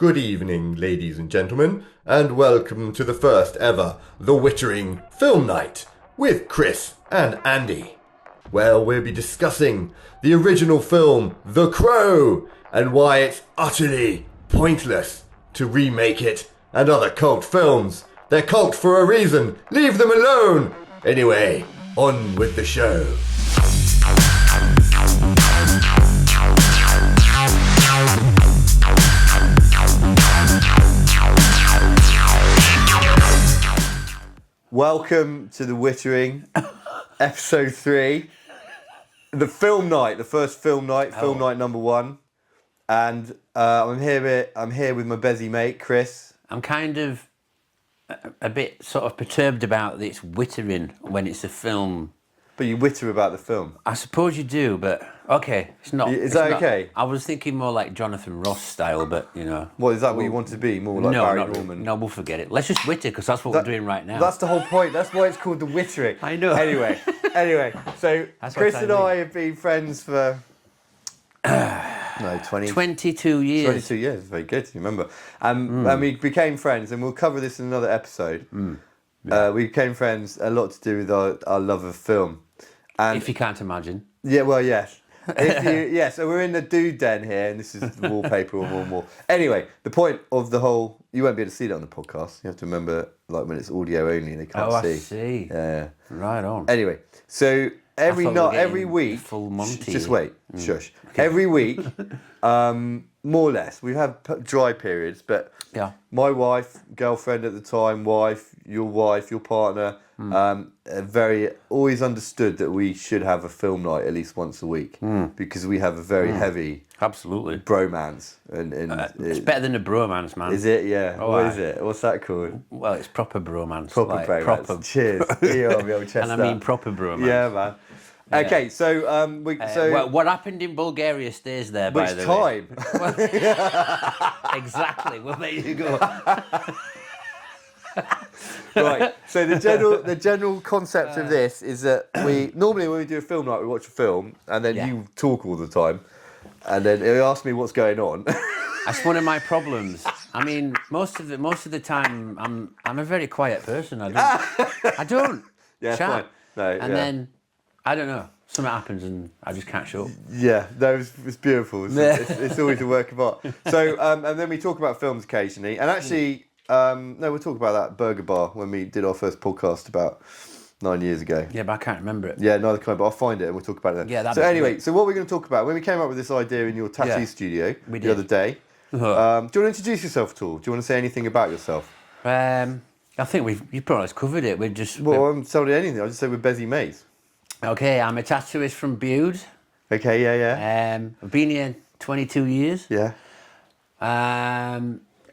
Good evening, ladies and gentlemen, and welcome to the first ever The Wittering Film Night with Cris and Andy, where we'll be discussing the original film The Crow and why it's utterly pointless to remake it, and other cult films. They're cult for a reason. Leave them alone. Anyway, on with the show. Welcome to the Wittering, episode 3, the film night, the first film night, film night number 1, and I'm here with my busy mate Chris. I'm kind of a bit sort of perturbed about it's wittering when it's a film. But you witter about the film. I suppose you do, but okay, it's not. Is that not, okay? I was thinking more like Jonathan Ross style, but you know. What is that? What you want to be? More like Barry Norman? No, we'll forget it. Let's just witter because that's what we're doing right now. That's the whole point. That's why it's called the Wittering. I know. Anyway, so Chris and I have been friends for 22 years. 22 years. Very good. You remember? And we became friends, and we'll cover this in another episode. Yeah. We became friends a lot to do with our love of film. And if you can't imagine. Yeah, well, yes. So we're in the dude den here, and this is the wallpaper on one wall. Anyway, the point of the whole, you won't be able to see that on the podcast. You have to remember, like when it's audio only, they can't see. I see. Yeah. Right on. Anyway, so every week, full Monty. Just wait, shush. Okay. Every week, more or less, we have dry periods, but yeah. My wife, girlfriend at the time, your partner, always understood that we should have a film night at least once a week because we have a very heavy bromance. And it's better than a bromance, man. Is it? Yeah. Oh, what is it? What's that called? Well, it's proper bromance. Proper bromance. Proper. Cheers. And I mean proper bromance. Yeah, man. Yeah. Okay, so well, what happened in Bulgaria stays there. By the way. Which time? Exactly. Well, there you go. Right. So the general concept of this is that we normally when we do a film night, we watch a film and then you talk all the time, and then you ask me what's going on. That's one of my problems. I mean, most of the time, I'm a very quiet person. I don't. Yeah, chat. fine. No, and then I don't know. Something happens and I just can't show up. Yeah, no, it's beautiful. It's always a work of art. So and then we talk about films occasionally, and actually. We'll talk about that burger bar when we did our first podcast about 9 years ago. Yeah, but I can't remember it. Yeah, neither can I, but I'll find it and we'll talk about it then. Yeah, so anyway, so what we're going to talk about, when we came up with this idea in your tattoo studio the other day, do you want to introduce yourself at all? Do you want to say anything about yourself? I think you probably covered it. Well, I'm sorry anything. I'll just say we're busy mates. Okay, I'm a tattooist from Bude. Okay, yeah. I've been here 22 years. Yeah.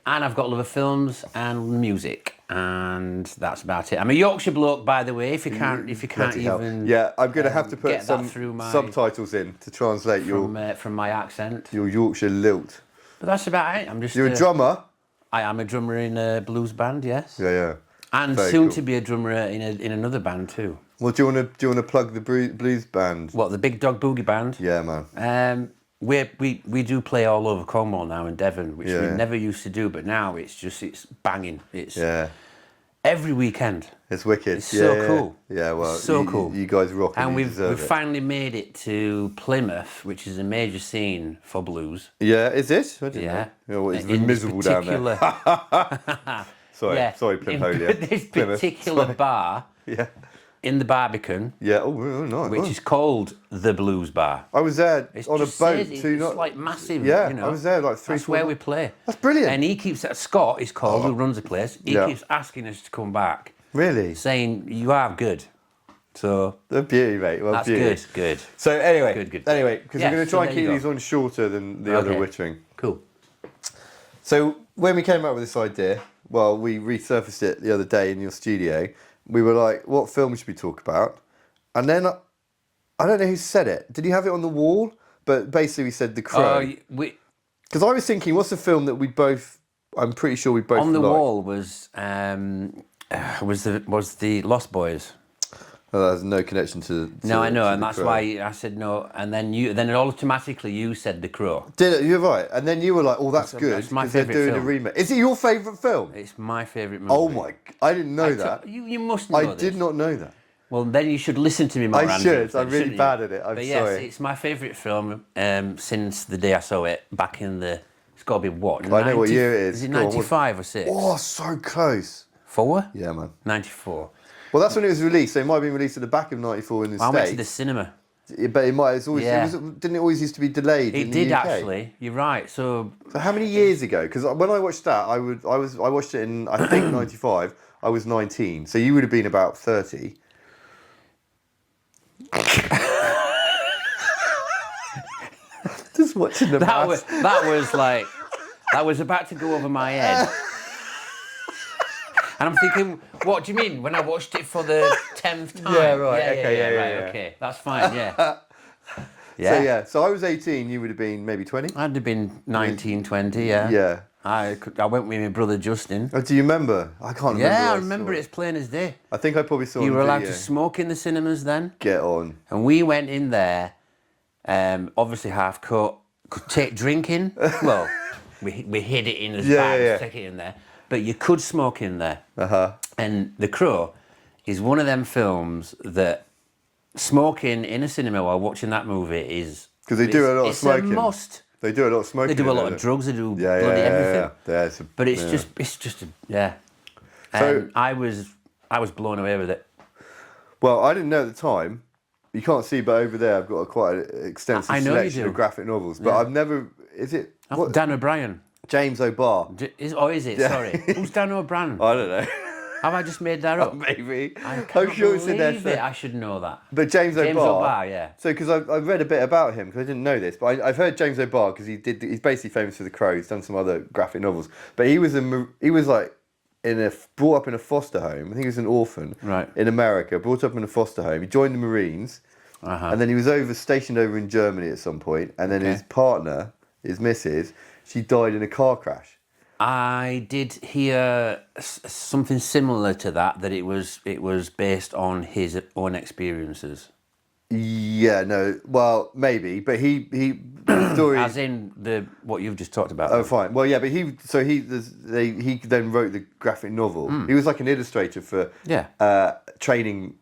And I've got love of films and music, and that's about it. I'm a Yorkshire bloke, by the way. If you can't even, yeah, I'm going to have to put some subtitles in to translate from my accent. Your Yorkshire lilt. But that's about it. You're a drummer. I am a drummer in a blues band, yes. Yeah. And very soon to be a drummer in another band too. Well, do you want to plug the blues band? What, the Big Dog Boogie Band? Yeah, man. We do play all over Cornwall now in Devon, which we never used to do, but now it's banging. It's every weekend. It's wicked. It's so cool. Yeah, well, so cool. You guys rock. And we've finally made it to Plymouth, which is a major scene for blues. Yeah, is it? I didn't know. It's miserable down there. Sorry, Plymouth. This particular bar. Yeah. In the Barbican, nice, which is called the Blues Bar. I was there on a boat. It's like massive. Yeah, I was there like 3. That's where we play. That's brilliant. And Scott is called, who runs the place. He keeps asking us to come back. Really? Saying you are good. So the beauty, mate. Well, that's good. So anyway, good. Anyway, because we're going to try and keep these on shorter than the other Wittering. Cool. So when we came up with this idea, we resurfaced it the other day in your studio. We were like, what film should we talk about? And then, I don't know who said it. Did you have it on the wall? But basically we said The Crow. Because I was thinking, what's the film that I'm pretty sure we both on the liked. wall was the Lost Boys. Oh, there's no connection to no, I know, and that's Crow. why I said no. And then automatically you said The Crow. Did it? You're right. And then you were like, "Oh, that's good." It's my because they're favourite doing film. a remake. Is it your favourite film? It's my favourite movie. Oh my! I didn't know that. You must know I this. did not know that. Well, then you should listen to me more. I should. Andy, I'm really bad at it. I'm but sorry. Yes, it's my favourite film since the day I saw it back in the. It's got to be what? I know what year it is. Is it Go on, 95 or 6? Oh, so close. 4? Yeah, man. 94. Well, that's when it was released. So it might have been released at the back of '94 in the I States. went to the cinema. Yeah, but it might. It's always. Yeah. Didn't it always used to be delayed? It in did the UK? actually. You're right. So how many years ago? Because when I watched that, I watched it in I think '95. I was 19, so you would have been about 30. Just watching the that was about to go over my head. And I'm thinking, what do you mean? When I watched it for the 10th time? Yeah, right. Yeah, okay. That's fine, yeah. Yeah. So I was 18, you would have been maybe 20? I'd have been 19, 20, yeah. Yeah. I went with my brother Justin. Oh, do you remember? I can't remember. Yeah, I remember it as plain as day. I think I probably saw it. You were allowed to smoke in the cinemas then. Get on. And we went in there, obviously half cut, could take drinking. Well, we hid it in as bags, take it in there. But you could smoke in there. Uh-huh. And The Crow is one of them films that smoking in a cinema while watching that movie is... Because they do a lot of smoking. It's a must. They do a lot of smoking. They do a lot of drugs, they do bloody everything. Yeah. But it's just And So, I was blown away with it. Well, I didn't know at the time. You can't see, but over there I've got quite an extensive selection of graphic novels. But I've never... Is it... What? Dan O'Brien. James O'Barr. Is it? Yeah. Sorry. Who's Dan O'Brien? I don't know. Have I just made that up? Maybe. I'm sure it's in there. I should know that. But James O'Barr, yeah. So, because I've read a bit about him, because I didn't know this, but I've heard James O'Barr because he's basically famous for The Crow. He's done some other graphic novels, but he was like brought up in a foster home. I think he was an orphan, right, in America. Brought up in a foster home. He joined the Marines, and then he was stationed over in Germany at some point. And then his partner, his missus, she died in a car crash. I did hear something similar to that it was based on his own experiences. Yeah, no, well, maybe, but he story as in what you've just talked about. Oh, fine. Well, yeah, but he then wrote the graphic novel. He was like an illustrator for training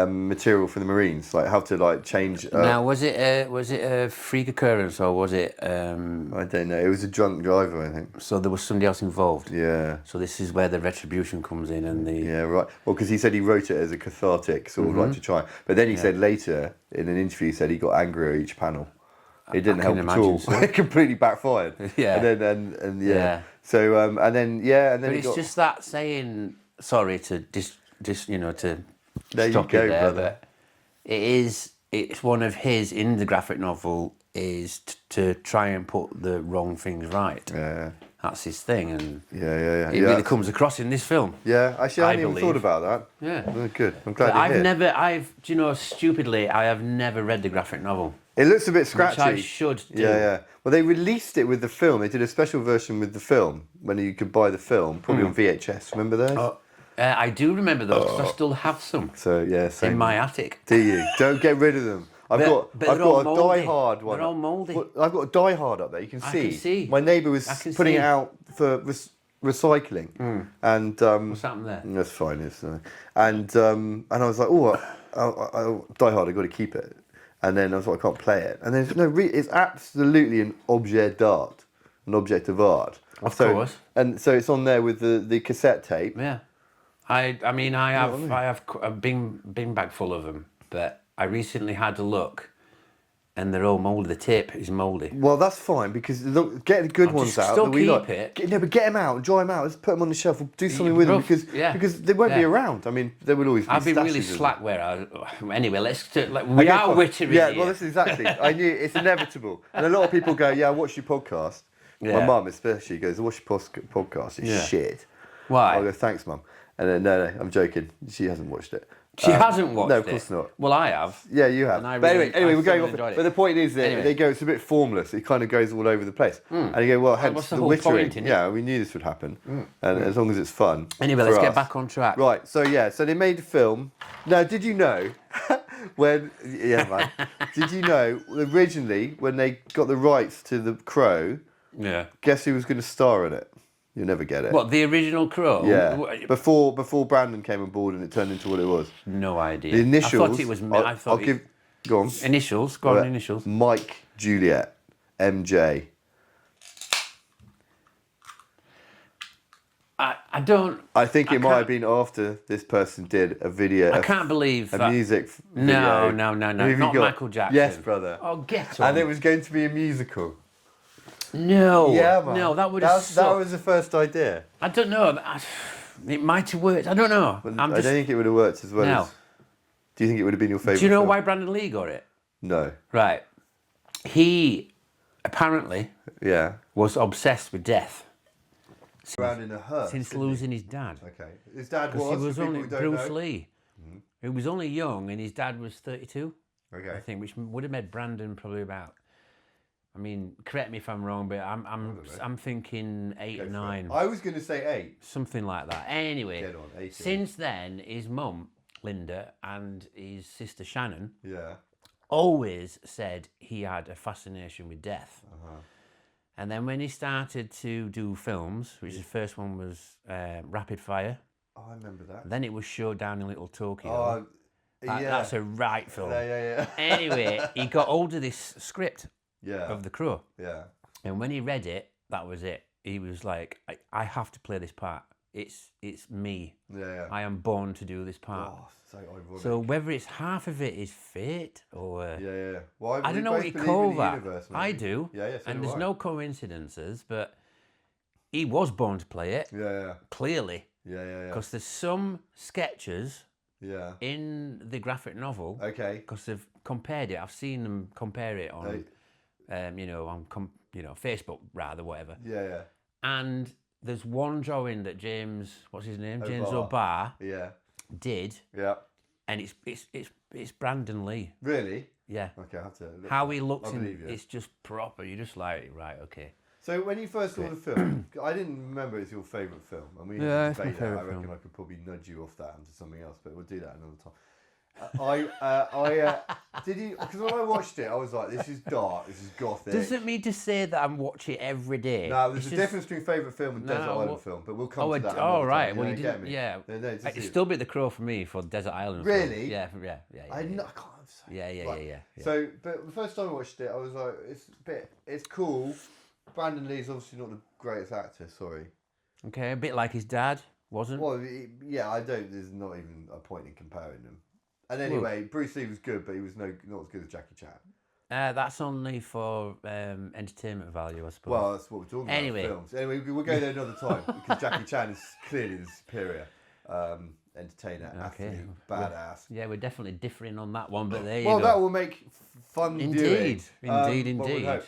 material for the Marines, like how to change. Now, was it a freak occurrence or was it? I don't know. It was a drunk driver, I think. So there was somebody else involved. Yeah. So this is where the retribution comes in, and the. Yeah, right. Well, because he said he wrote it as a cathartic, sort of like to try. But then he said later in an interview, he said he got angry at each panel. It didn't help at all. So. It completely backfired. Yeah. And yeah. So and then. But it's just that saying. Sorry to to. There Stop you go, it there, brother. But it's one of his in the graphic novel is to try and put the wrong things right. Yeah. That's his thing, and it really comes across in this film. Yeah, actually, I hadn't even thought about that. Yeah. Oh, good. I'm glad you did. Stupidly, I have never read the graphic novel. It looks a bit scratchy. Which I should do. Yeah. Well, they released it with the film. They did a special version with the film when you could buy the film, probably on VHS. Remember those? I do remember those because I still have some. So yeah, same. In my attic. Do you? Don't get rid of them. I've got a Die Hard one. They're all mouldy. I've got a Die Hard up there. You can see. I can see. My neighbour was putting it out for recycling, and what's happened there? That's fine. And I was like, Die Hard. I've got to keep it. And then I was like, I can't play it. And then it's absolutely an object d'art, an object of art. Of course. And so it's on there with the cassette tape. Yeah. I have a bin bag full of them, but I recently had a look, and they're all mouldy. The tape is mouldy. Well, that's fine because look, get the good ones out. Still that we keep like. it. No, but get them out, dry them out. Let's put them on the shelf. We'll do something with them because they won't be around. I mean, there will always be. I've been really slack anyway. We are Wittering. Yeah, well, that's exactly. I knew it's inevitable, and a lot of people go, "Yeah, I watch your podcast." Yeah. My mum especially goes, "I watch your podcast. It's shit." Why? I go, "Thanks, mum." And then no, I'm joking. She hasn't watched it. She hasn't watched it. No, of course not. Well, I have. Yeah, you have. And I But really- anyway, I we're going thoroughly off. enjoyed it. But the point is that Anyway. they go, it's a bit formless. It kind of goes all over the place. And you go, well, hence what's the the whole Wittering. point in it? Yeah, we knew this would happen. And as long as it's fun. Anyway, for let's get us. back on track. Right, so they made a film. Now, did you know did you know originally when they got the rights to The Crow, Yeah. guess who was going to star in it? You'll never get it. What, the original Crow? Yeah. Before Brandon came on board and it turned into what it was. No idea. The initials. I thought it was. Go on. Initials. Go on, initials. Mike, Juliet, MJ. I don't. I think it might have been after this person did a video. I can't believe a that. music No, video. no. Who have you Not got? Michael Jackson. Yes, brother. Oh, get on. And it was going to be a musical. No. Yeah, man. No, that would have That was the first idea. I don't know. It might have worked. I don't know. I don't think it would have worked as well No. as... Do you think it would have been your favourite Do you know film? why Brandon Lee got it? No. Right. He apparently Yeah. was obsessed with death Around in a hearse. since losing his dad. Okay. His dad Because he was for people only who don't Bruce know. Lee. He was only young, and his dad was 32. Okay. I think, which would have made Brandon probably about. I mean, correct me if I'm wrong, but I'm thinking 8 or 9, I was going to say 8. something like that. Anyway, Get on, 18. since then, his mum Linda and his sister Shannon Yeah. always said he had a fascination with death. Uh-huh. And then when he started to do films, which the first one was Rapid Fire, Oh, I remember that. then it was Showdown in Little Tokyo. Oh, yeah. That's a right film. Yeah. Anyway, he got hold of this script Yeah. of The Crow. Yeah. And when he read it, that was it. He was like, I have to play this part. It's me. Yeah. I am born to do this part. Oh, so ironic. So whether it's half of it is fate or... Yeah. Well, I we don't know what both you believe call in the that. universe, I maybe. do. Yeah, so and do there's I. no coincidences, but he was born to play it, Yeah. clearly. Yeah. Because there's some sketches Yeah. in the graphic novel, Okay. because they've compared it. I've seen them compare it on, Facebook rather, whatever. Yeah. And there's one drawing that James, what's his name? James O'Barr. O'Barr Yeah. did, Yeah. and it's Brandon Lee. Really? Yeah. Okay, I have to. Look How he looks I believe you. it's just proper. You're just like, right, okay. So when you first saw the film, I didn't remember it's your favourite film, and we Yeah, used it's to my debate that. I favourite reckon film. I could probably nudge you off that into something else, but we'll do that another time. Did you? Because when I watched it, I was like, "This is dark. This is gothic." Doesn't mean to say that I'm watching it every day. No, there's It's a just- difference between favourite film and Desert No, Island what- film, but we'll come Oh, to that. oh, another right. time. Well, you get didn't. me. Yeah. No, it's It'd just- still be The Crow for me for Desert Island. Really? Yeah. I can't. Say. Yeah. Right. Yeah. So, but the first time I watched it, I was like, it's cool. Brandon Lee's obviously not the greatest actor. Sorry. Okay, a bit like his dad, wasn't? Well, I don't. There's not even a point in comparing them. And anyway, Bruce Lee was good, but he was not as good as Jackie Chan. That's only for entertainment value, I suppose. Well, that's what we're talking Anyway. about. Films. Anyway, we'll go there another time because Jackie Chan is clearly the superior entertainer, athlete, badass. Yeah, we're definitely differing on that one, but there you Well, go. that will make fun viewing.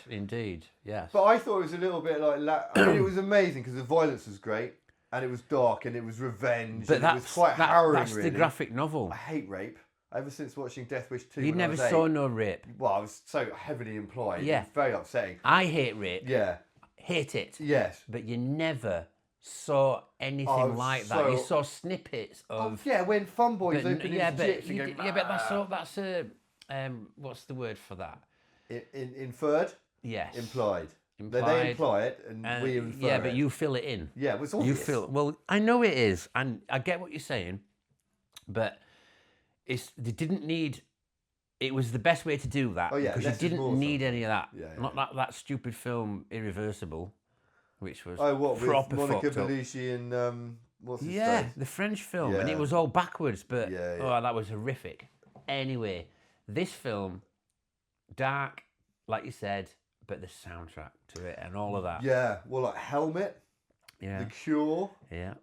Indeed. Yes. But I thought it was a little bit like... I mean, it was amazing because the violence was great and it was dark and it was revenge But and it was quite harrowing, that's really. the graphic novel. I hate rape. Ever since watching Death Wish 2 You when I never was 8. saw no rape. Well, I was so heavily implied. Yeah. It was very upsetting. I hate rape. Yeah. Hate it. Yes. But you never saw anything like that. You saw snippets of... Yeah, when Fun Boys but, open yeah, his but, jips and you, go, yeah, but that's a... what's the word for that? Inferred? Yes. Implied. Implied. They imply it and we infer yeah, it. but you fill it in. Yeah, well, it's obvious. You fill... Well, I know it is, and I get what you're saying, but they didn't need... It was the best way to do that. Oh, yeah, because less you is didn't more need any of that. Yeah, yeah. Not that stupid film Irreversible, which was what, proper with Monica fucked up. Bellucci and what's his Yeah, face? the French film, and Yeah. it was all backwards, but Yeah, yeah. oh, that was horrific. Anyway, this film, dark, like you said, but the soundtrack to it and all of that. Yeah, well, like Helmet, Yeah. The Cure. Yeah.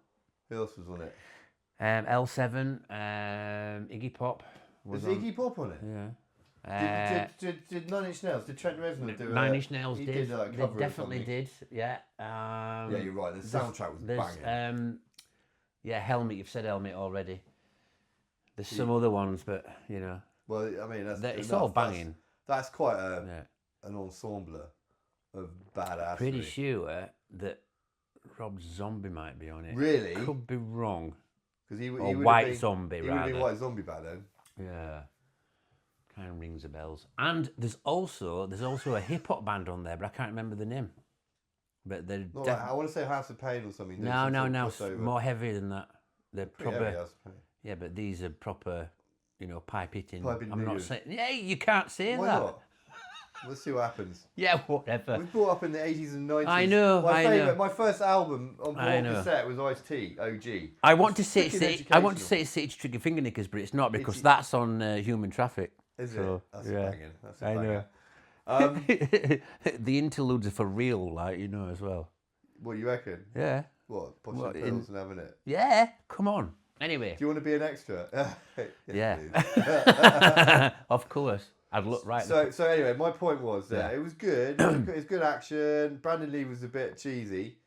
Who else was on it? L7, Iggy Pop. Was Iggy Pop on it? Yeah. Did Nine Inch Nails? Did Trent Reznor do it? Nine Inch Nails he did. a They cover of definitely something. did. Yeah. Yeah, you're right. The soundtrack was banging. Yeah, Helmet. You've said Helmet already. There's some other ones, but you know. Well, I mean, It's all banging. That's quite an ensemble of badassery. Pretty sure that Rob Zombie might be on it. Really? Could be wrong. Because he White Zombie, he rather. He would be White Zombie back then. Yeah. Kind of rings the bells. And there's also a hip hop band on there, but I can't remember the name. But they're I want to say House of Pain or something. No, more heavy than that. They're proper. Heavy, House of Pain. Yeah, but these are proper, pipe hitting. I'm not saying. Yeah, you can't say Why that. Not? We'll see what happens. Yeah, whatever. We brought up in the 80s and 90s. I know. My first album on cassette was Ice-T, OG. I want to say it's City Tricky Finger Knickers, but it's not because that's on Human Traffic. Is it? That's banging. That's a I banger. know. The interludes are for real, as well. What, you reckon? Yeah. What, poshing pills and having it? Yeah, come on. Anyway. Do you want to be an extra? Yeah. Of course. I'd look right. So anyway, my point was that it was good. It was good action. Brandon Lee was a bit cheesy.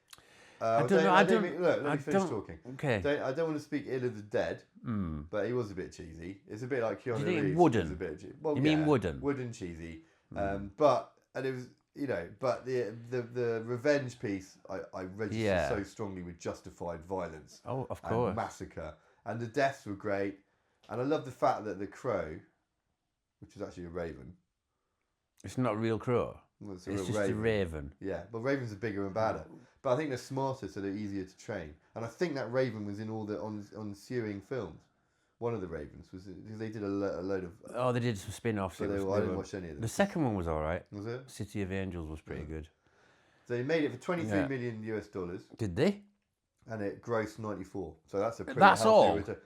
I don't know. Let me finish talking. Okay. I don't want to speak ill of the dead, but he was a bit cheesy. It's a bit like Keanu Do you Reeves. mean wooden? A bit well, you mean wooden? Wooden cheesy. But it was but the revenge piece I registered so strongly with justified violence. Oh, of course. And massacre, and the deaths were great, and I love the fact that the crow, which is actually a raven. It's not a real crow. Well, it's just raven. a raven. Yeah, but ravens are bigger and badder. But I think they're smarter, so they're easier to train. And I think that raven was in all the ensuing films. One of the ravens was because they did a load of. Oh, they did some spin-offs. But I didn't watch any of them. The second one was all right. Was it? City of Angels was pretty good. So they made it for $23 million US. Did they? And it grossed 94. So that's a pretty. That's all. Return.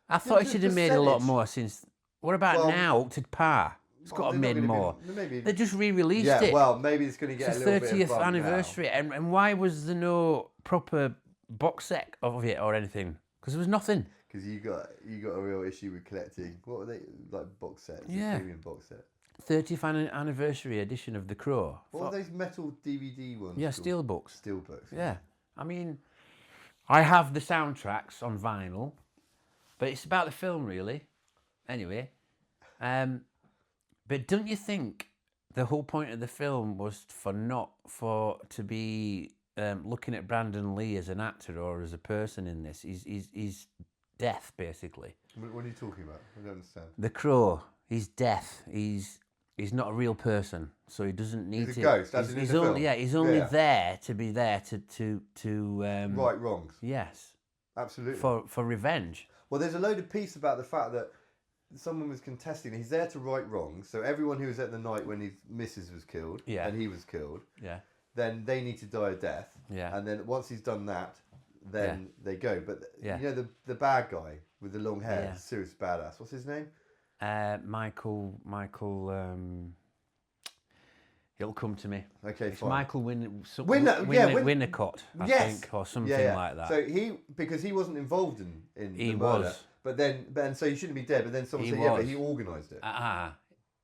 I thought it should have made a lot more since. What about now? Up to par. It's got to made more. They just re-released it. Yeah, well, maybe it's going to get a little bit. It's the 30th anniversary, and why was there no proper box set of it or anything? Because there was nothing. Because you got a real issue with collecting. What were they like box sets? Yeah, premium box set. 30th anniversary edition of The Crow. What were those metal DVD ones? Yeah, steelbooks. Steelbooks. Yeah, I mean, I have the soundtracks on vinyl, but it's about the film really. Anyway, but don't you think the whole point of the film was to be looking at Brandon Lee as an actor or as a person in this? He's death basically. What are you talking about? I don't understand. The Crow. He's death. He's not a real person, so he doesn't need to. He's a ghost. That's he's only there to be there to right wrongs. Yes, absolutely. For revenge. Well, there's a load of piece about the fact that someone was contesting. He's there to right wrongs. So everyone who was at the night when his missus was killed, and he was killed, then they need to die a death. Yeah. And then once he's done that, then they go. But the bad guy with the long hair, serious badass. What's his name? Michael. It'll come to me. Okay, it's fine. Michael Winnicott, I think, or something like that. So because he wasn't involved in the murder, but so he shouldn't be dead. But then someone said, but he organised it.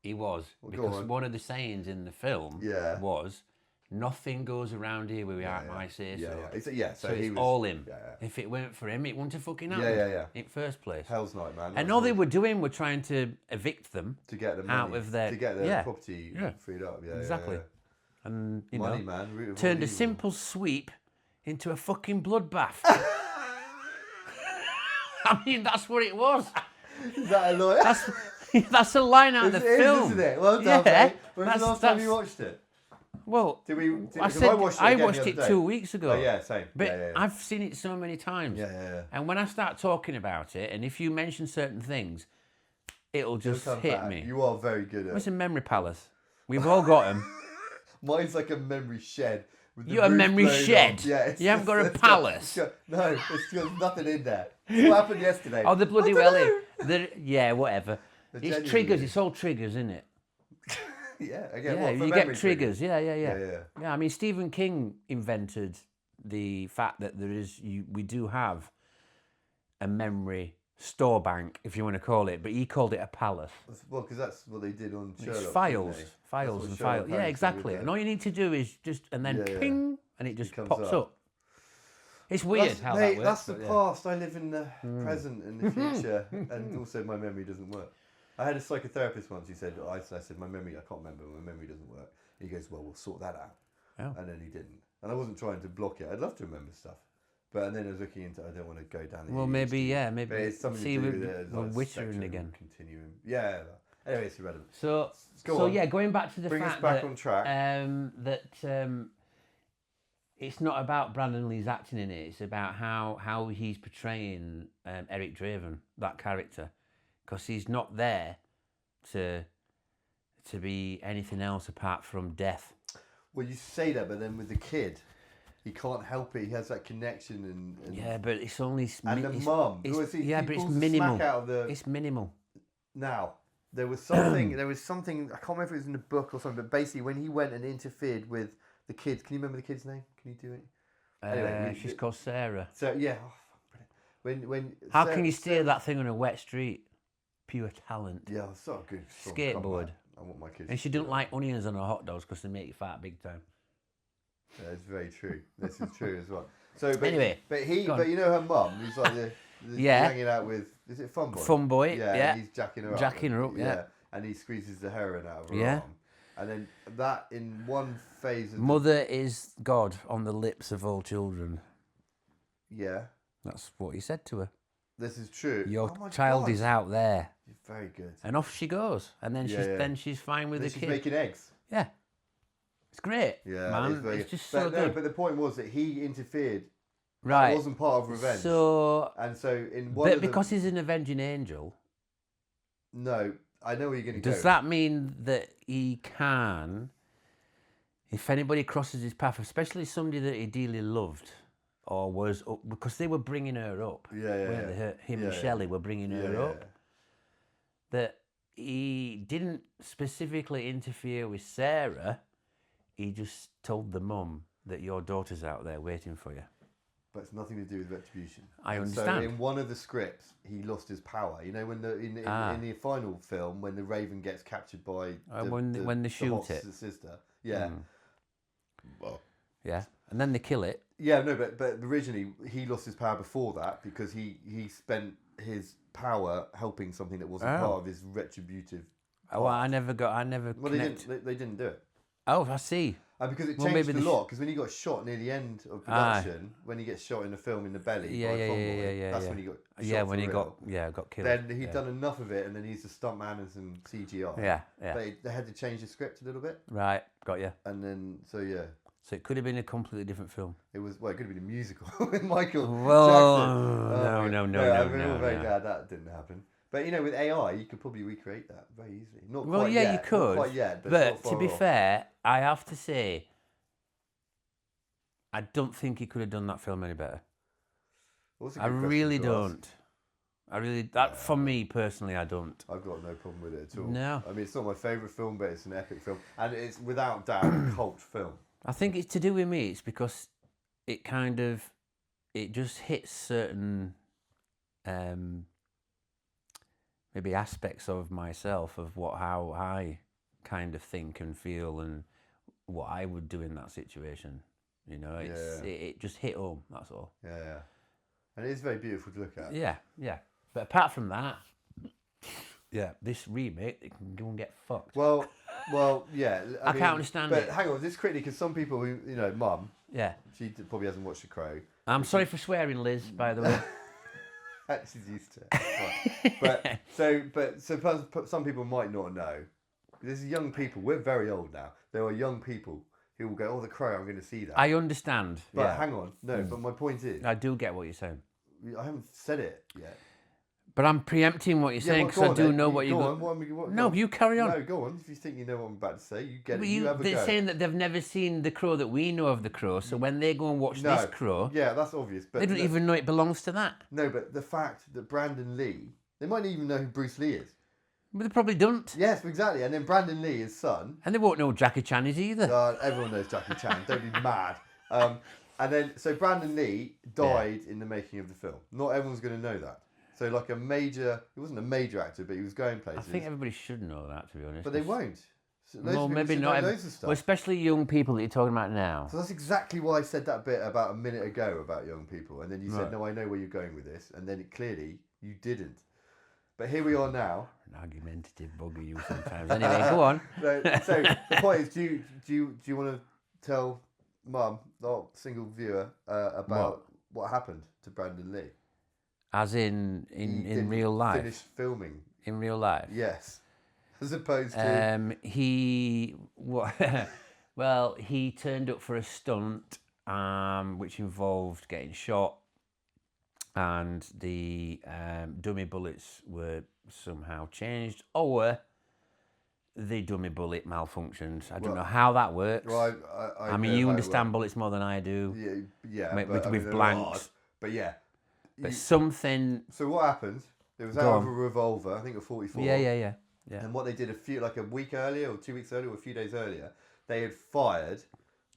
He was, because one of the sayings in the film was, "Nothing goes around here where we aren't my say so." So it's all him. If it weren't for him, it wouldn't have fucking happened in first place. Hell's night, man. And all they were doing were trying to evict them to get them out of their property freed up. Yeah, exactly. And money, man, turned a simple sweep into a fucking bloodbath. I mean, that's what it was. Is that a line? That's a line out of the film, isn't it? Well done, mate. When's the last time you watched it? Well, I watched it 2 weeks ago. Oh, yeah, same. But I've seen it so many times. Yeah. And when I start talking about it, and if you mention certain things, it'll just hit me. You are very good at it. It's a memory palace. We've all got them. Mine's like a memory shed. You're a memory shed? Yeah, you haven't got a palace? No, it's got nothing in there. What happened yesterday? Oh, the bloody welly. Yeah, whatever. It's triggers. It's all triggers, isn't it? You get triggers. Yeah. I mean, Stephen King invented the fact that we do have a memory store bank, if you want to call it, but he called it a palace. Well, because that's what they did on Sherlock. It's files and files. Yeah, exactly. And all you need to do is and then ping, and it just pops up. It's weird how that works. That's the past. I live in the present and the future, and also my memory doesn't work. I had a psychotherapist once. He said, I said, my memory, I can't remember. My memory doesn't work. He goes, well, we'll sort that out. Oh. And then he didn't. And I wasn't trying to block it. I'd love to remember stuff. And then I was looking into, I don't want to go down the maybe but it's something to do with it. We're Wittering again. Continuum. Yeah. Anyway, it's irrelevant. So going back to the Bring fact us back that, on track. That it's not about Brandon Lee's acting in it. It's about how he's portraying Eric Draven, that character, because he's not there to be anything else apart from death. Well, you say that, but then with the kid, he can't help it. He has that connection and yeah, but it's only and the mum. But it's minimal. It's minimal. Now there was something. I can't remember if it was in the book or something. But basically, when he went and interfered with the kids, can you remember the kid's name? Can you do it? Anyway, she's called Sarah. So yeah. When how can you steer that thing on a wet street? Pure talent. Yeah, it's so good. Skateboard. I want my kids. And she didn't like onions on her hot dogs because they make you fat big time. Yeah, it's very true. This is true as well. So, but anyway, but you know her mum, who's like the hanging out with, is it Fun Boy? Fun Boy, yeah. And he's jacking her up. Yeah. And he squeezes the heroin out of her arm. And then that in one phase of Mother is God on the lips of all children. Yeah. That's what he said to her. This is true. Your child is out there. You're very good. And off she goes. And then she's fine with the kid. She's making eggs. Yeah. It's great. Yeah, man. It's just so good. But the point was that he interfered. Right. It wasn't part of revenge. So in one because he's an avenging angel. No, I know where you're going to go. Does that mean that he can, if anybody crosses his path, especially somebody that he dearly loved, or was up, because they were bringing her up. Him and Shelley were bringing her up. That he didn't specifically interfere with Sarah. He just told the mum that your daughter's out there waiting for you. But it's nothing to do with retribution. I understand. So in one of the scripts, he lost his power. You know, when in the final film, when the Raven gets captured by when they shoot it, sister. Yeah. Well. Yeah, and then they kill it. Yeah, no, but originally he lost his power before that because he spent his power helping something that wasn't part of his retributive. Well, I never. Well, they didn't do it. Oh, I see. Because it changed a lot. Because when he got shot near the end of production, when he gets shot in the film in the belly by a convoy, that's when he got shot. When he got killed. Then he'd done enough of it, and then he's a stuntman and some CGI. Yeah. But they had to change the script a little bit. Right, got you. And then So it could have been a completely different film. It could have been a musical with Michael Jackson. No. I'm very glad that didn't happen. But with AI, you could probably recreate that very easily. Not quite yet. You could. Not quite yet, but to be fair, I have to say, I don't think he could have done that film any better. I really don't. For me personally, I don't. I've got no problem with it at all. No. I mean, it's not my favourite film, but it's an epic film. And it's without doubt a cult film. I think it's to do with me. It's because it just hits certain maybe aspects of myself, of how I kind of think and feel and what I would do in that situation. It just hit home, that's all. Yeah. And it is very beautiful to look at. Yeah. But apart from that, this remake, it can go and get fucked. Well, yeah. I can't understand it. But hang on, this critic, because some people who, Mum, she probably hasn't watched The Crow. I'm sorry for swearing, Liz, by the way. She's used to it. Right. But some people might not know. There's young people. We're very old now. There are young people who will go, "Oh, The Crow, I'm going to see that." I understand. But hang on, but my point is, I do get what you're saying. I haven't said it yet. But I'm preempting what you're saying because I do know what you're going. No, you carry on. No, go on. If you think you know what I'm about to say, you get it. You have a go. They're saying that they've never seen The Crow that we know of The Crow, so when they go and watch this Crow, that's obvious. But they don't even know it belongs to that. No, but the fact that Brandon Lee, they might even know who Bruce Lee is. But they probably don't. Yes, exactly. And then Brandon Lee, his son. And they won't know who Jackie Chan is either. Everyone knows Jackie Chan. Don't be mad. And then, so Brandon Lee died in the making of the film. Not everyone's going to know that. So like he wasn't a major actor, but he was going places. I think everybody should know that, to be honest. But they won't. Well, maybe not. Well, especially young people that you're talking about now. So that's exactly why I said that bit about a minute ago about young people. And then you said, no, I know where you're going with this. And then clearly you didn't. But here we are now. An argumentative bugger you sometimes. Anyway, go on. So the point is, do you want to tell Mum, the single viewer, about what happened to Brandon Lee? As in real life? Finished filming. In real life? Yes. As opposed to... he turned up for a stunt, which involved getting shot, and the dummy bullets were somehow changed, or the dummy bullet malfunctioned. I don't know how that works. Well, I mean, you understand bullets more than I do. Yeah. With blanks. But yeah. Something... So what happened? It was out of a revolver, I think a 44. Yeah. And what they did a week earlier, or 2 weeks earlier, or a few days earlier, they had fired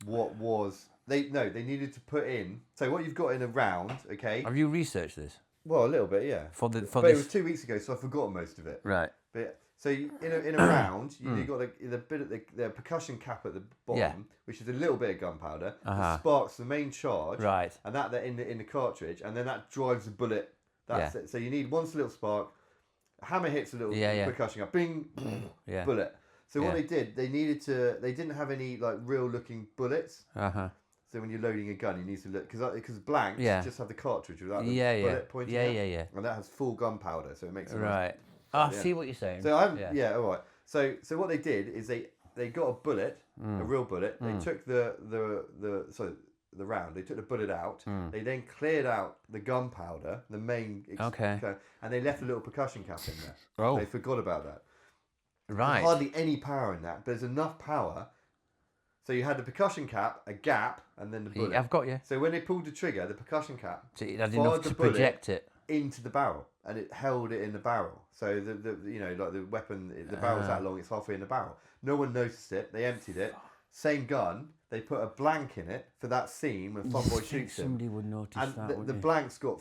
what was... They needed to put in... So what you've got in a round, okay? Have you researched this? Well, a little bit, yeah. But it was 2 weeks ago, so I've forgotten most of it. Right. But so in a round, you've got the bit of the percussion cap at the bottom, which is a little bit of gunpowder. That sparks the main charge. Right. And that in the cartridge, and then that drives the bullet. That's it. So you need one little spark. Hammer hits a little percussion cap. Bing. Bullet. So what they did, they didn't have any like real looking bullets. So when you're loading a gun, you need to look because blanks just have the cartridge without the bullet pointing out. And that has full gunpowder, so it makes it right. I see what you're saying. So all right. So what they did is they got a bullet, a real bullet. They took the round. They took the bullet out. They then cleared out the gunpowder, the main. And they left a little percussion cap in there. Oh. They forgot about that. Right. There's hardly any power in that, but there's enough power. So you had the percussion cap, a gap, and then the bullet. I've got you. So when they pulled the trigger, the percussion cap it had enough to project it into the barrel, and it held it in the barrel. So the weapon, the barrel's that long, it's halfway in the barrel. No one noticed it. They emptied it. Same gun. They put a blank in it for that scene when Funboy shoots him. Somebody would notice and that. The blank's got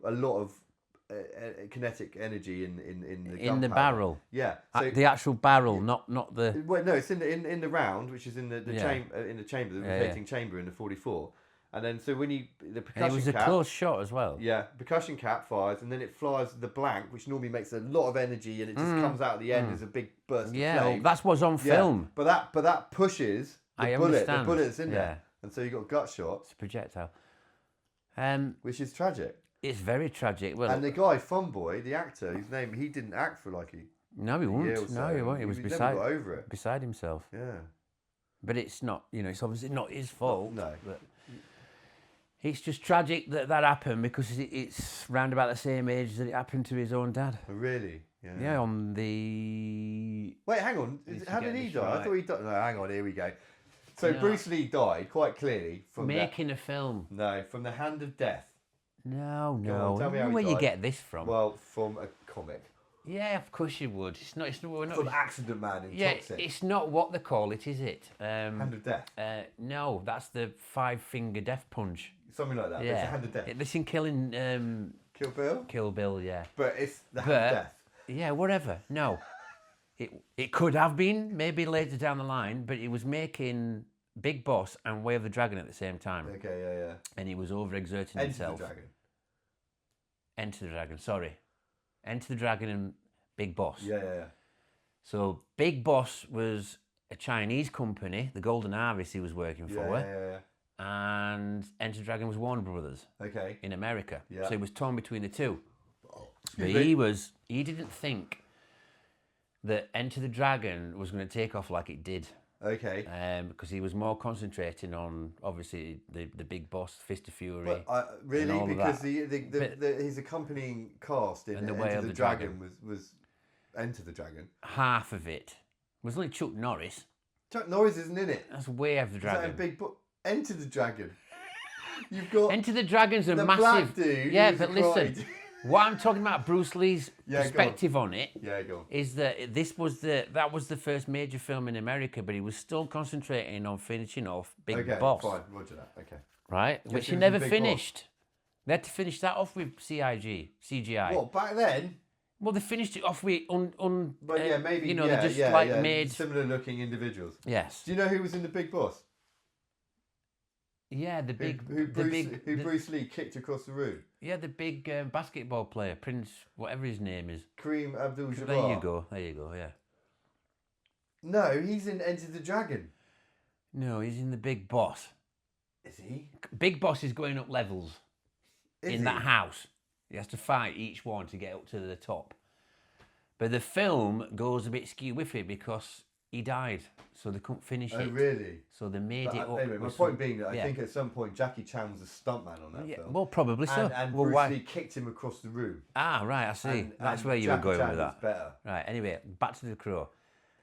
a lot of kinetic energy in the barrel. Yeah, so the actual barrel, not the. Well, no, it's in the round, which is in the chamber, the rotating chamber in the 44. And then so when the percussion cap, it was a close shot as well. Yeah, percussion cap fires, and then it fires the blank, which normally makes a lot of energy, and it just comes out at the end as a big burst of flame. Well, that's what's on film. But that pushes the bullet. The bullet's in there, and so you got gut shot. It's a projectile. Which is tragic. It's very tragic. Well, and the guy, Funboy, the actor, whose name, he didn't act for like No, he won't. No, he won't. He was beside. Never got over it. Beside himself. Yeah. But it's not. It's obviously not his fault. No. But it's just tragic that happened because it's round about the same age that it happened to his own dad. Oh, really? Yeah. Yeah. On the. Wait, hang on. How did he die? Right. I thought he died. No, hang on. Here we go. So Bruce Lee died quite clearly from making a film. No, from the hand of death. No. Tell me how where you get this from? Well, from a comic. Yeah, of course you would. It's not. We're not. From Accident Man in Toxic. It's not what they call it, is it? Hand of Death. No, that's the 5-finger death punch. Something like that. Yeah. It's a Hand of Death. This in Killing. Kill Bill. Kill Bill, yeah. But it's the Hand of Death. Yeah, whatever. No, it could have been maybe later down the line, but it was making Big Boss and Way of the Dragon at the same time. Okay, yeah. And he was overexerting himself. Enter the Dragon, sorry. Enter the Dragon and Big Boss. Yeah. So Big Boss was a Chinese company, the Golden Harvest he was working for. Yeah. And Enter the Dragon was Warner Brothers. Okay. In America. Yeah. So he was torn between the two. But Excuse me. he didn't think that Enter the Dragon was going to take off like it did. Okay. Because he was more concentrating on obviously the Big Boss, Fist of Fury. But really, because his accompanying cast in Enter the Dragon was Enter the Dragon. Half of it was only Chuck Norris. Chuck Norris isn't in it. That's Way of the Dragon. Is that a big Enter the Dragon. You've got Enter the Dragon's a the massive. Black dude. Yeah, but listen. What I'm talking about, Bruce Lee's perspective on it, is that that was the first major film in America, but he was still concentrating on finishing off Big Boss. Fine, roger that. Okay. Right, which he never finished. They had to finish that off with CGI. What, back then? Well, they finished it off with But yeah, maybe they just made similar looking individuals. Yes. Do you know who was in The Big Boss? Yeah, who Bruce Lee kicked across the room. Yeah, the big basketball player, Prince, whatever his name is. Kareem Abdul-Jabbar. There you go. Yeah. No, he's in Enter the Dragon. No, he's in The Big Boss. Is he? Big Boss is going up levels that house. He has to fight each one to get up to the top. But the film goes a bit skew with it because he died, so they couldn't finish it. Oh, really? So they made it up. Anyway, my point being that I think at some point Jackie Chan was a stuntman on that film. Well, probably so. And Bruce Lee kicked him across the room. Ah, right, I see. That's where you were going with that. Better. Right, anyway, back to The Crow.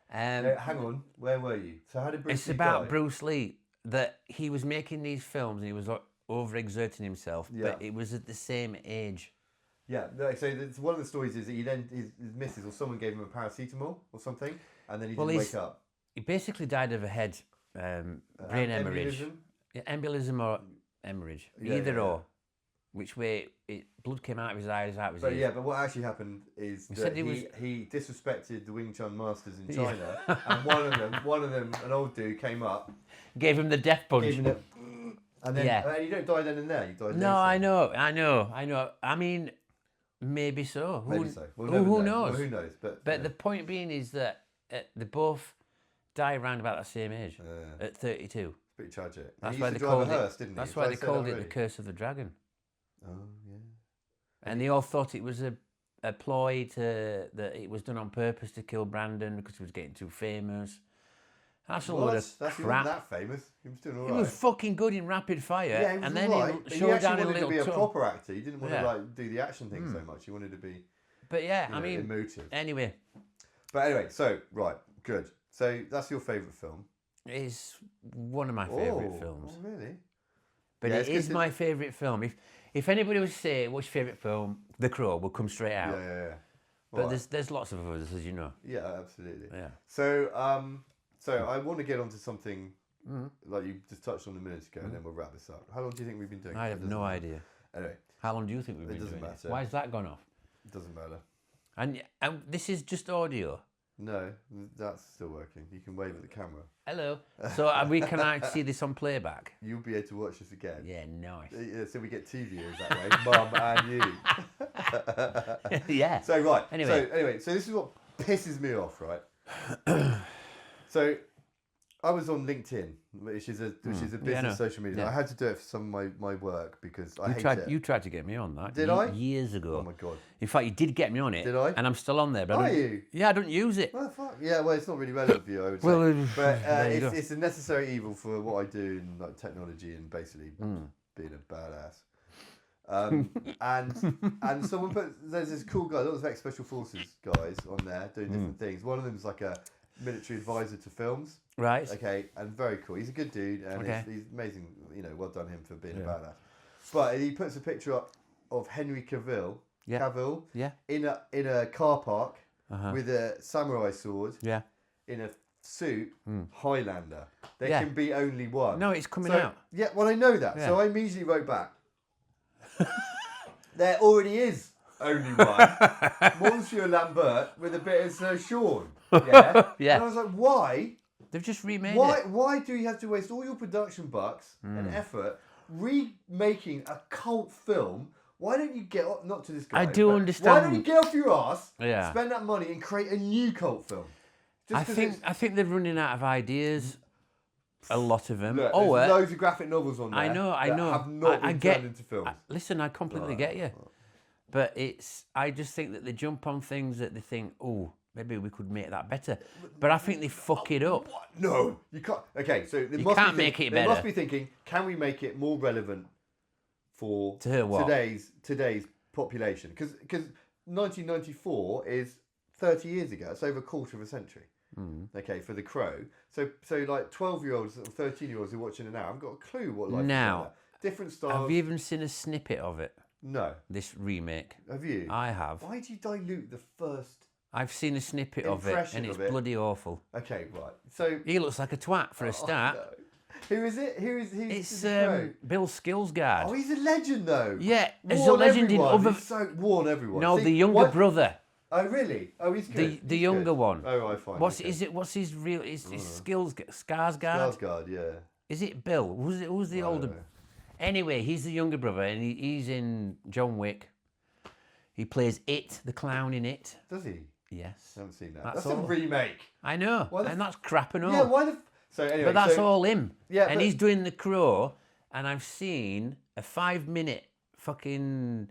Hang on, where were you? So how did Bruce Lee It's about Bruce Lee, that he was making these films and he was overexerting himself, but it was at the same age. Yeah, so one of the stories is that his missus or someone gave him a paracetamol or something, and then he didn't wake up. He basically died of a head brain hemorrhage. Embolism or hemorrhage, either or. Which way blood came out of his eyes, out of his ears. Yeah, but what actually happened is that he disrespected the Wing Chun masters in China, and one of them, an old dude came up, gave him the death punch. And then you don't die then and there. You die. No, I know. I mean, maybe so. Maybe so. Who Well, knows? who knows? But the point being is that they both die around about the same age, at 32. It's pretty tragic. That's why they called it. That's why they called it The Curse of the Dragon. Oh yeah. And they all thought it was a ploy that it was done on purpose to kill Brandon because he was getting too famous. That's a load of crap. He wasn't that famous. He was doing all right. He was fucking good in Rapid Fire. Yeah, he was and then right. he showed down in a little to be a proper actor. He didn't want to do the action thing so much. He wanted to be. But I mean, emotive. Anyway. But anyway, so right, good. So that's your favourite film. It's one of my favourite films. Oh, really? But it is my favourite film. If anybody was to say what's your favourite film, The Crow will come straight out. Yeah. But there's lots of others, as you know. Yeah, absolutely. Yeah. So I want to get onto something like you just touched on a minute ago, and then we'll wrap this up. How long do you think we've been doing? I have no idea. Anyway, how long do you think we've been doing? It doesn't matter. Why has that gone off? It doesn't matter. And this is just audio. No, that's still working. You can wave at the camera. Hello. So can I see this on playback? You'll be able to watch this again. Yeah, nice. So we get two viewers that way, Mum and you. Yeah. So anyway, so this is what pisses me off, right? So I was on LinkedIn, which is a business social media. Yeah. I had to do it for some of my work because I hate it. You tried to get me on that. Did I? Years ago. Oh my God. In fact, you did get me on it. Did I? And I'm still on there. But Are you? Yeah, I don't use it. Well, fuck. Yeah, well, it's not really relevant for you, I would say. But it's a necessary evil for what I do in like technology and basically being a badass. And someone there's this cool guy, lots of ex-special forces guys on there doing different things. One of them is like a military advisor to films. Right. Okay, and very cool. He's a good dude, and he's amazing. Well done him for being a badass. But he puts a picture up of Henry Cavill in a car park with a samurai sword. Yeah. In a suit, Highlander. There can be only one. No, it's coming out. Yeah, well I know that. Yeah. So I immediately wrote back. There already is only one. Monsieur Lambert with a bit of Sir Sean. Yeah. Yeah. And I was like, why? They've just remade it. Why do you have to waste all your production bucks and effort remaking a cult film? Why don't you get off, not to this guy. I do understand. Why don't you get off your ass, spend that money and create a new cult film? I think they're running out of ideas. A lot of them. Look, there's loads of graphic novels on there. I know. Have not been turned into films. Listen, I completely get you. But I just think that they jump on things that they think, oh, maybe we could make that better. But I think they fuck it up. What? No, you can't. Okay, so you can't make it better. They must be thinking, can we make it more relevant for today's population? Because 1994 is 30 years ago. It's over a quarter of a century. Okay, for The Crow. So like 12-year-olds or 13-year-olds who are watching it now haven't got a clue what life is like. Different styles. Have you even seen a snippet of it? No. This remake. Have you? I have. Why do you dilute the first? I've seen a snippet of it, and it's bloody awful. Okay, right. So he looks like a twat for a start. No. Who is it? Who's it's Bill Skarsgård. Oh, he's a legend though. Yeah, he's a legend in other. Warn everyone. No, the younger brother. Oh really? Oh, he's good. The younger one. Oh, right, fine. What's his real? His skills? Skarsgård. Skarsgård, yeah. Is it Bill? Who's the older? Anyway, he's the younger brother, and he's in John Wick. He plays It, the clown in It. Does he? Yes. I haven't seen that. That's a remake. I know, and that's crap and all. Yeah, why the... So anyway... But that's all him. Yeah, and he's doing The Crow, and I've seen a 5-minute fucking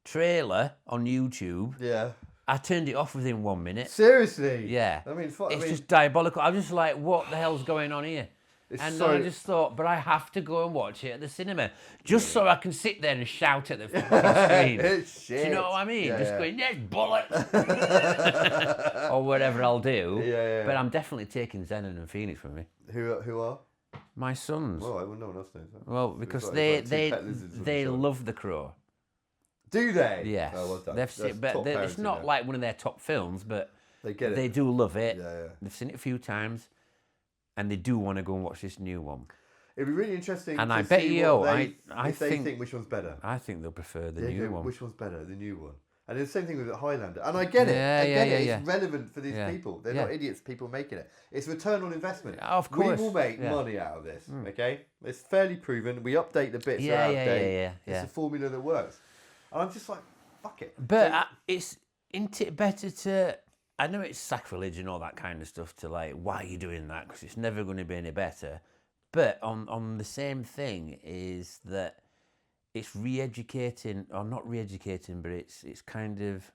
trailer on YouTube. Yeah. I turned it off within 1 minute. Seriously? Yeah. I mean, it's just diabolical. I'm just like, what the hell's going on here? And I just thought, but I have to go and watch it at the cinema just so I can sit there and shout at the fucking screen. Shit. Do you know what I mean? Yeah, just going, yes, bullets! Or whatever I'll do. Yeah. But I'm definitely taking Zenon and Phoenix from me. Who are? My sons. Well, no one else knows that. Well, because they love The Crow. Do they? Yes. Oh, well done. They've seen, but it's not like one of their top films, but they get it. They do love it. Yeah. They've seen it a few times, and they do want to go and watch this new one. It'd be really interesting. And to I bet see you, if they think which one's better. I think they'll prefer the new one. Which one's better? The new one. And it's the same thing with Highlander. And I get it. It's relevant for these people. They're not idiots, people making it. It's return on investment. Of course. We will make money out of this, okay? It's fairly proven. We update the bits that are out of date. It's a formula that works. And I'm just like, fuck it. But isn't it better to... I know it's sacrilege and all that kind of stuff to like, why are you doing that? Because it's never going to be any better. But on the same thing is that it's re-educating, or not re-educating, but it's kind of,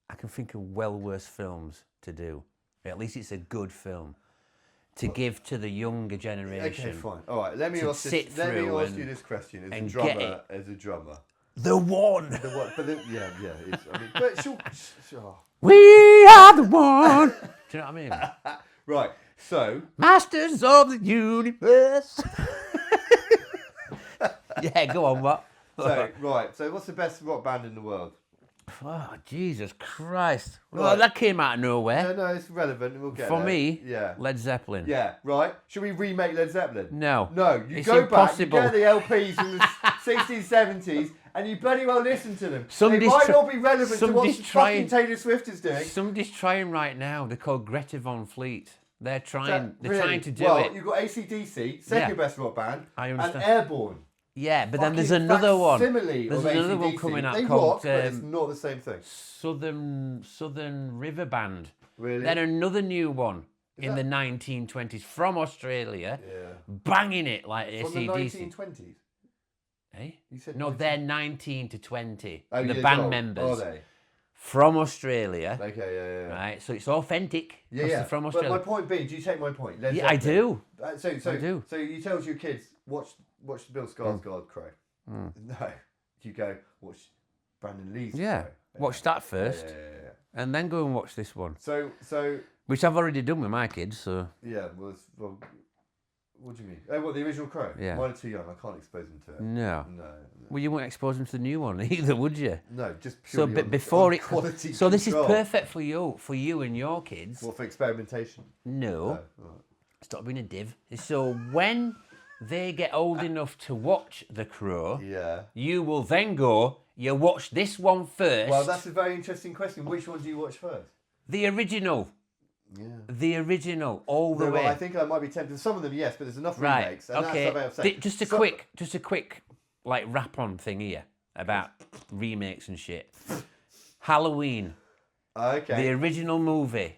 I can think of well worse films to do. At least it's a good film to give to the younger generation. Okay, fine. All right, let me ask you this question as a drummer. The one. But sure. We are the one. Do you know what I mean? Right. So. Masters of the universe. Yeah, go on, what? So what's the best rock band in the world? Oh, Jesus Christ. Well, that came out of nowhere. No, it's relevant. We'll get For me, Led Zeppelin. Yeah, right. Should we remake Led Zeppelin? No. It's go impossible. Back, you get the LPs from the 60s, 70s, and you bloody well listen to them. They might not be relevant to what fucking Taylor Swift is doing. Somebody's trying right now. They're called Greta Von Fleet. They're trying to do it. Well, you've got AC/DC, second best rock band, and Airborne. Yeah, but then there's another one. There's another one coming out called... rock, but it's not the same thing. Southern River Band. Really? Then another new one in the 1920s from Australia. Yeah. Banging it like AC/DC. From the 1920s? Eh? You said no, they're 19 to 20. Oh, the band members. Are they? From Australia. Okay, yeah. Right, so it's authentic. Yeah. From Australia. But my point being, do you take my point? Yeah, I do. I do. So you tell your kids, watch the Bill Skarsgård Crow. No. You go, watch Brandon Lee's Crow. Watch that first. Yeah. And then go and watch this one. So which I've already done with my kids, so... Yeah, well what do you mean? Oh, what, the original Crow? Yeah. Mine are too young, I can't expose them to it. No. Well, you wouldn't expose them to the new one either, would you? No, just purely quality So this is perfect for you and your kids. What, for experimentation? No. Stop being a div. So when they get old enough to watch The Crow, you will then go, you watch this one first. Well, that's a very interesting question. Which one do you watch first? The original. Yeah. The original, all the way. Well, I think I might be tempted. Some of them, yes, but there's enough remakes. And okay. That's what I'm just a quick, like wrap on thing here about remakes and shit. Halloween. Okay. The original movie.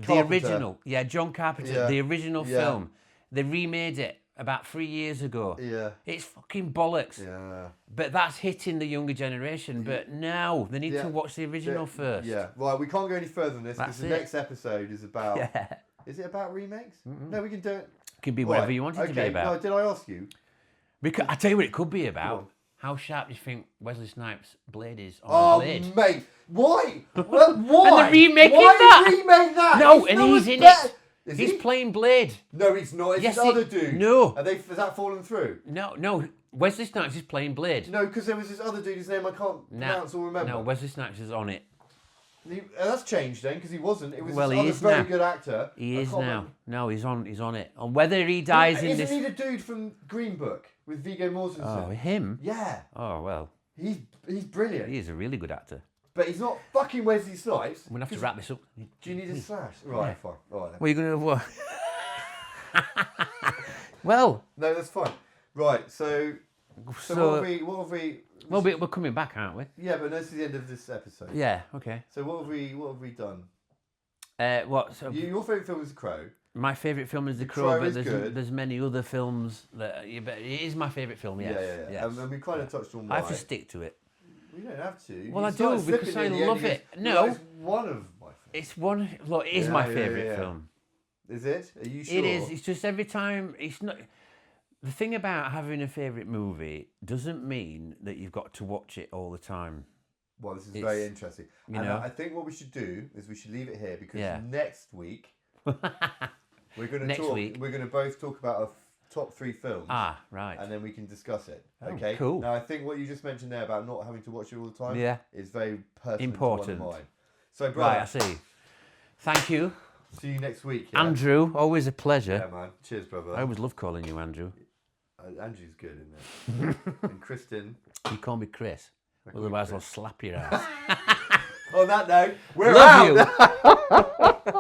Carpenter. The original. Yeah, John Carpenter. Yeah. The original film. They remade it about 3 years ago. Yeah. It's fucking bollocks. Yeah. But that's hitting the younger generation. But now they need to watch the original first. Yeah. Right, we can't go any further than this because the next episode is about... Yeah. Is it about remakes? Mm-mm. No, we can do it. It can be whatever you want it to be about. No, did I ask you? Because I tell you what it could be about. How sharp do you think Wesley Snipes' blade is on the blade? Oh, mate. Why? Well, why? And they're remaking that? Why remake that? No, and he's in it. He's playing Blade. No, he's not. It's this other dude. No. Has that fallen through? No. Wesley Snipes is playing Blade. No, because there was this other dude whose name I can't pronounce or remember. No, Wesley Snipes is on it. That's changed then, because he wasn't. It was this very good actor. He is now. No, he's on it. And whether he dies in this... Isn't he the dude from Green Book with Viggo Mortensen? Oh, him? Yeah. Oh, well. He's brilliant. He is a really good actor. But he's not fucking Wesley Snipes. We're going to have to wrap this up. Do you need a slash? Right, fine. All right, then. What are you going to... What? Well... No, that's fine. Right, so what have we... Well, we're coming back, aren't we? Yeah, but this is the end of this episode. Yeah, okay. So what have we done? So your favourite film is The Crow. My favourite film is The Crow, but there's many other films that... But it is my favourite film, yes. Yeah. Yes. And we kind of touched on why. I have to stick to it. You don't have to. Well, I do, because I love it. No. It's one of my favourites. It's one... Look, it is my favourite film. Is it? Are you sure? It is. It's just every time... It's not... The thing about having a favourite movie doesn't mean that you've got to watch it all the time. Well, this is very interesting. And I think what we should do is we should leave it here because next week we're going to both talk about our top 3 films. Ah, right. And then we can discuss it. Okay. Cool. Now I think what you just mentioned there about not having to watch it all the time is very important to one of mine. So, brother, right, I see. Thank you. See you next week. Yeah? Andrew, always a pleasure. Yeah, man. Cheers, brother. I always love calling you Andrew. Andrew's good, isn't it? And Kristen. You call me Chris. Otherwise, I'll slap your ass. On that note, we're out. Love you.